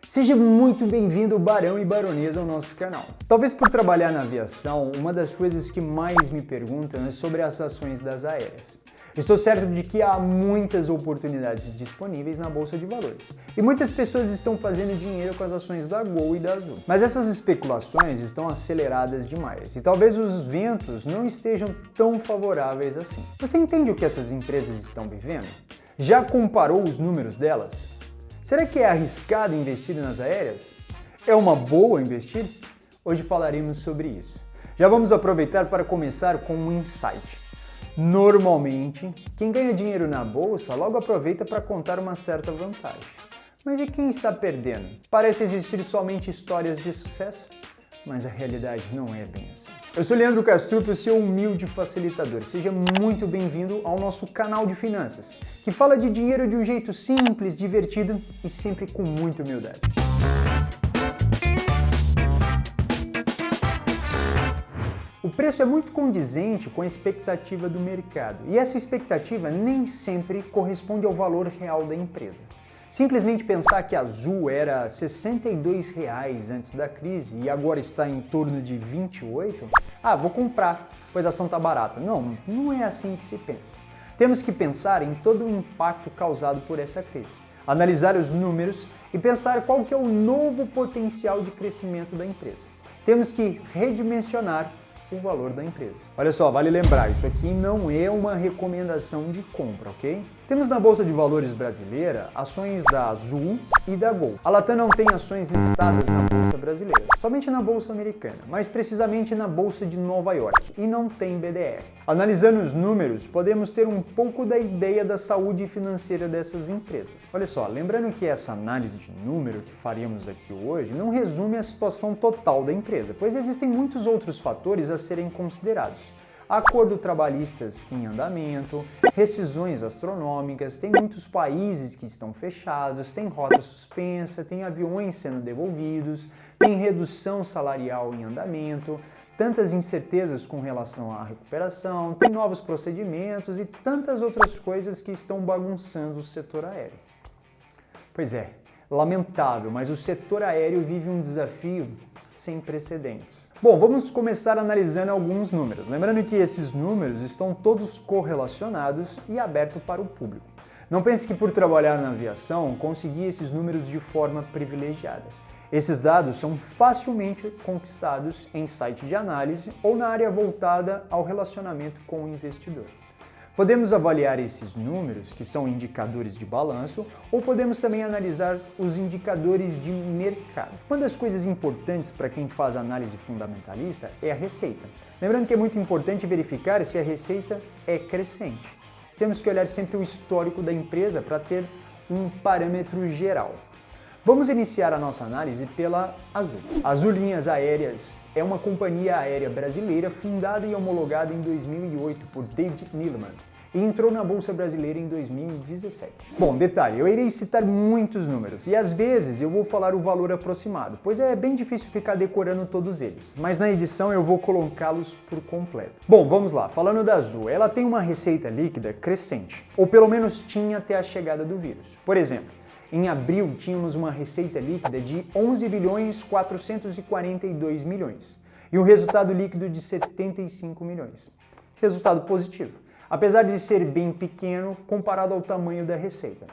Seja muito bem-vindo, barão e baronesa, ao nosso canal. Talvez por trabalhar na aviação, uma das coisas que mais me perguntam é sobre as ações das aéreas. Estou certo de que há muitas oportunidades disponíveis na Bolsa de Valores e muitas pessoas estão fazendo dinheiro com as ações da Gol e da Azul. Mas essas especulações estão aceleradas demais e talvez os ventos não estejam tão favoráveis assim. Você entende o que essas empresas estão vivendo? Já comparou os números delas? Será que é arriscado investir nas aéreas? É uma boa investir? Hoje falaremos sobre isso. Já vamos aproveitar para começar com um insight. Normalmente, quem ganha dinheiro na bolsa logo aproveita para contar uma certa vantagem. Mas e quem está perdendo? Parece existir somente histórias de sucesso, mas a realidade não é bem assim. Eu sou Leandro Castrup, o seu humilde facilitador. Seja muito bem-vindo ao nosso canal de finanças, que fala de dinheiro de um jeito simples, divertido e sempre com muita humildade. O preço é muito condizente com a expectativa do mercado, e essa expectativa nem sempre corresponde ao valor real da empresa. Simplesmente pensar que a Azul era R$ 62 antes da crise e agora está em torno de 28, vou comprar, pois a ação está barata. Não é assim que se pensa. Temos que pensar em todo o impacto causado por essa crise, analisar os números e pensar qual que é o novo potencial de crescimento da empresa. Temos que redimensionar o valor da empresa. Olha só, vale lembrar, isso aqui não é uma recomendação de compra, ok? Temos na Bolsa de Valores brasileira ações da Azul e da Gol. A Latam não tem ações listadas na Bolsa brasileira, somente na Bolsa americana, mais precisamente na Bolsa de Nova York, e não tem BDR. Analisando os números, podemos ter um pouco da ideia da saúde financeira dessas empresas. Olha só, lembrando que essa análise de número que faremos aqui hoje não resume a situação total da empresa, pois existem muitos outros fatores a serem considerados. Acordos trabalhistas em andamento, rescisões astronômicas, tem muitos países que estão fechados, tem rota suspensa, tem aviões sendo devolvidos, tem redução salarial em andamento, tantas incertezas com relação à recuperação, tem novos procedimentos e tantas outras coisas que estão bagunçando o setor aéreo. Pois é, lamentável, mas o setor aéreo vive um desafio sem precedentes. Bom, vamos começar analisando alguns números. Lembrando que esses números estão todos correlacionados e abertos para o público. Não pense que por trabalhar na aviação consegui esses números de forma privilegiada. Esses dados são facilmente conquistados em site de análise ou na área voltada ao relacionamento com o investidor. Podemos avaliar esses números, que são indicadores de balanço, ou podemos também analisar os indicadores de mercado. Uma das coisas importantes para quem faz análise fundamentalista é a receita. Lembrando que é muito importante verificar se a receita é crescente. Temos que olhar sempre o histórico da empresa para ter um parâmetro geral. Vamos iniciar a nossa análise pela Azul. A Azul Linhas Aéreas é uma companhia aérea brasileira fundada e homologada em 2008 por David Neeleman e entrou na Bolsa Brasileira em 2017. Bom, detalhe, eu irei citar muitos números e às vezes eu vou falar o valor aproximado, pois é bem difícil ficar decorando todos eles, mas na edição eu vou colocá-los por completo. Bom, vamos lá, falando da Azul, ela tem uma receita líquida crescente, ou pelo menos tinha até a chegada do vírus. Por exemplo, em abril, tínhamos uma receita líquida de 11 bilhões 442 milhões e um resultado líquido de 75 milhões. Resultado positivo, apesar de ser bem pequeno comparado ao tamanho da receita.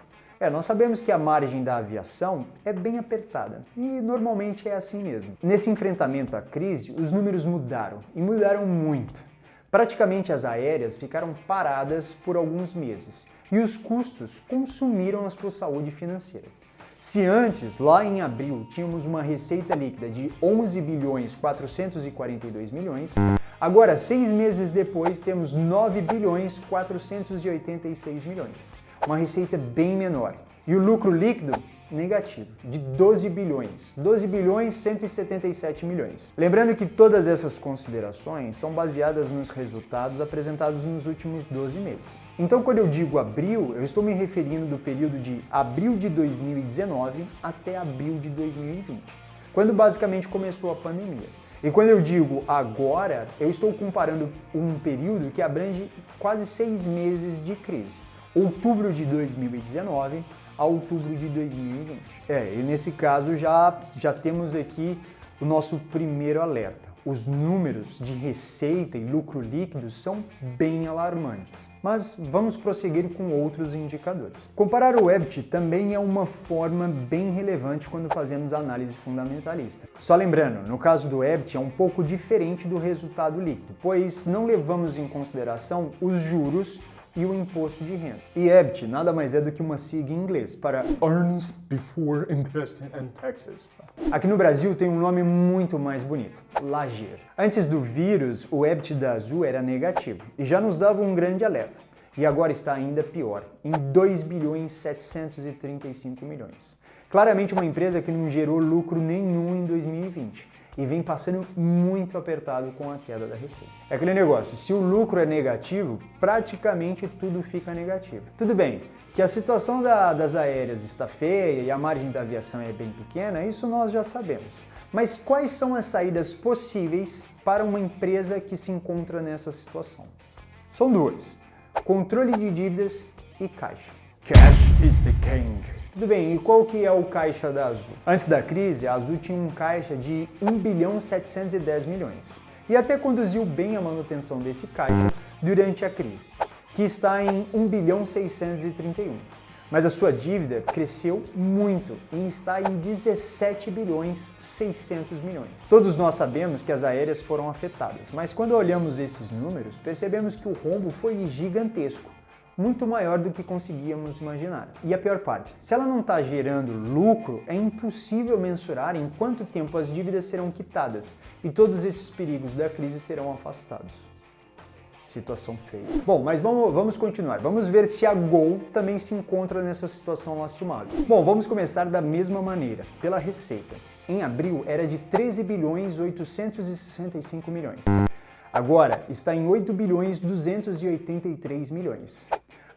Nós sabemos que a margem da aviação é bem apertada e normalmente é assim mesmo. Nesse enfrentamento à crise, os números mudaram e mudaram muito. Praticamente as aéreas ficaram paradas por alguns meses e os custos consumiram a sua saúde financeira. Se antes, lá em abril, tínhamos uma receita líquida de 11 bilhões 442 milhões, agora 6 meses depois temos 9 bilhões 486 milhões, uma receita bem menor. E o lucro líquido negativo, de 12 bilhões 177 milhões. Lembrando que todas essas considerações são baseadas nos resultados apresentados nos últimos 12 meses. Então, quando eu digo abril, eu estou me referindo do período de abril de 2019 até abril de 2020, quando basicamente começou a pandemia. E quando eu digo agora, eu estou comparando um período que abrange quase 6 meses de crise. Outubro de 2019 a outubro de 2020. E nesse caso já temos aqui o nosso primeiro alerta. Os números de receita e lucro líquido são bem alarmantes. Mas vamos prosseguir com outros indicadores. Comparar o EBIT também é uma forma bem relevante quando fazemos análise fundamentalista. Só lembrando, no caso do EBIT é um pouco diferente do resultado líquido, pois não levamos em consideração os juros e o imposto de renda. E EBIT nada mais é do que uma sigla em inglês para Earnings Before Interest and Taxes. Aqui no Brasil tem um nome muito mais bonito, Lager. Antes do vírus, o EBIT da Azul era negativo e já nos dava um grande alerta. E agora está ainda pior, em 2 bilhões 735 milhões. Claramente uma empresa que não gerou lucro nenhum em 2020. E vem passando muito apertado com a queda da receita. É aquele negócio, se o lucro é negativo, praticamente tudo fica negativo. Tudo bem, que a situação das aéreas está feia e a margem da aviação é bem pequena, isso nós já sabemos. Mas quais são as saídas possíveis para uma empresa que se encontra nessa situação? São duas: controle de dívidas e caixa. Cash is the king. Tudo bem, e qual que é o caixa da Azul? Antes da crise, a Azul tinha um caixa de 1 bilhão 710 milhões e até conduziu bem a manutenção desse caixa durante a crise, que está em 1 bilhão 631. Mas a sua dívida cresceu muito e está em 17 bilhões 600 milhões. Todos nós sabemos que as aéreas foram afetadas, mas quando olhamos esses números, percebemos que o rombo foi gigantesco. Muito maior do que conseguíamos imaginar. E a pior parte, se ela não está gerando lucro, é impossível mensurar em quanto tempo as dívidas serão quitadas e todos esses perigos da crise serão afastados. Situação feia. Bom, mas vamos continuar. Vamos ver se a Gol também se encontra nessa situação lastimável. Bom, vamos começar da mesma maneira, pela receita. Em abril era de 13 bilhões 865 milhões. Agora está em 8 bilhões 283 milhões.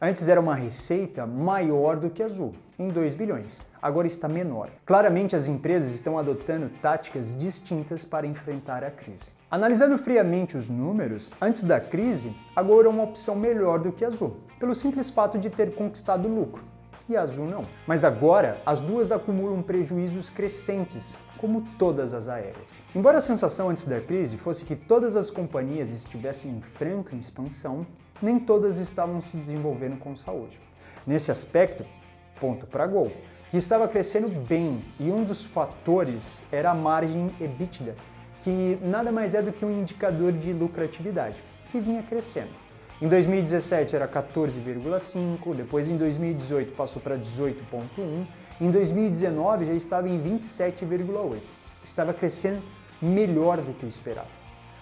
Antes era uma receita maior do que a Azul, em 2 bilhões. Agora está menor. Claramente as empresas estão adotando táticas distintas para enfrentar a crise. Analisando friamente os números, antes da crise, a Gol era uma opção melhor do que a Azul, pelo simples fato de ter conquistado lucro. E a Azul não. Mas agora, as duas acumulam prejuízos crescentes, como todas as aéreas. Embora a sensação antes da crise fosse que todas as companhias estivessem em franca expansão, nem todas estavam se desenvolvendo com saúde. Nesse aspecto, ponto para a Gol, que estava crescendo bem, e um dos fatores era a margem EBITDA, que nada mais é do que um indicador de lucratividade, que vinha crescendo. Em 2017 era 14,5, depois em 2018 passou para 18,1, em 2019 já estava em 27,8. Estava crescendo melhor do que o esperado.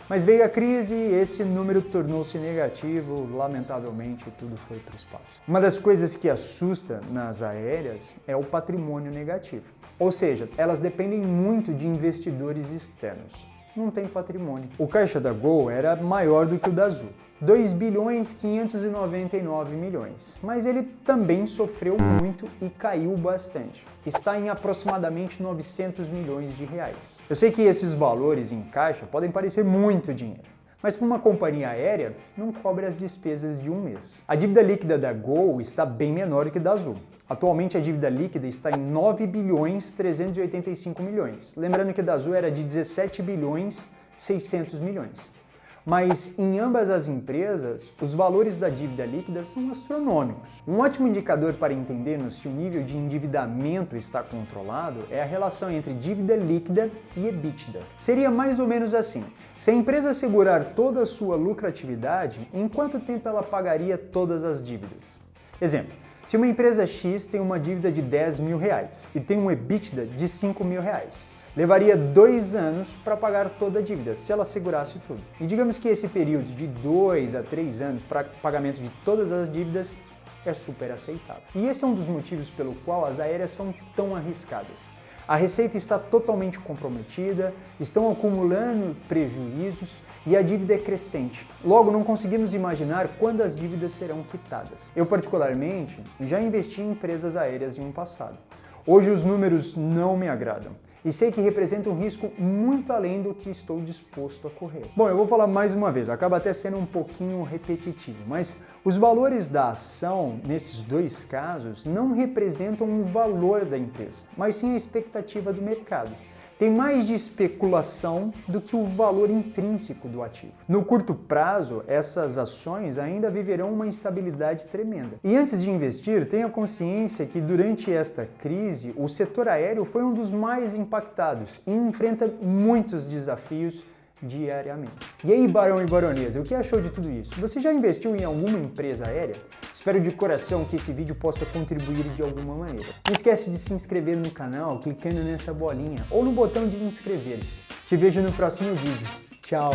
Mas veio a crise e esse número tornou-se negativo, lamentavelmente tudo foi para o espaço. Uma das coisas que assusta nas aéreas é o patrimônio negativo. Ou seja, elas dependem muito de investidores externos. Não tem patrimônio. O caixa da Gol era maior do que o da Azul, 2 bilhões 599 milhões, mas ele também sofreu muito e caiu bastante. Está em aproximadamente 900 milhões de reais. Eu sei que esses valores em caixa podem parecer muito dinheiro, mas para uma companhia aérea não cobre as despesas de um mês. A dívida líquida da Gol está bem menor que a da Azul. Atualmente a dívida líquida está em 9 bilhões 385 milhões. Lembrando que a da Azul era de 17 bilhões 600 milhões. Mas em ambas as empresas, os valores da dívida líquida são astronômicos. Um ótimo indicador para entendermos se o nível de endividamento está controlado é a relação entre dívida líquida e EBITDA. Seria mais ou menos assim: se a empresa segurar toda a sua lucratividade, em quanto tempo ela pagaria todas as dívidas? Exemplo: se uma empresa X tem uma dívida de 10 mil reais e tem um EBITDA de 5 mil reais, levaria 2 anos para pagar toda a dívida, se ela segurasse tudo. E digamos que esse período de 2 a 3 anos para pagamento de todas as dívidas é super aceitável. E esse é um dos motivos pelo qual as aéreas são tão arriscadas. A receita está totalmente comprometida, estão acumulando prejuízos e a dívida é crescente. Logo, não conseguimos imaginar quando as dívidas serão quitadas. Eu, particularmente, já investi em empresas aéreas em um passado. Hoje os números não me agradam. e sei que representa um risco muito além do que estou disposto a correr. Bom, eu vou falar mais uma vez, acaba até sendo um pouquinho repetitivo, mas os valores da ação, nesses dois casos, não representam o valor da empresa, mas sim a expectativa do mercado. Tem mais de especulação do que o valor intrínseco do ativo. No curto prazo, essas ações ainda viverão uma instabilidade tremenda. E antes de investir, tenha consciência que durante esta crise, o setor aéreo foi um dos mais impactados e enfrenta muitos desafios diariamente. E aí, barão e baronesa, o que achou de tudo isso? Você já investiu em alguma empresa aérea? Espero de coração que esse vídeo possa contribuir de alguma maneira. Não esquece de se inscrever no canal clicando nessa bolinha ou no botão de inscrever-se. Te vejo no próximo vídeo. Tchau!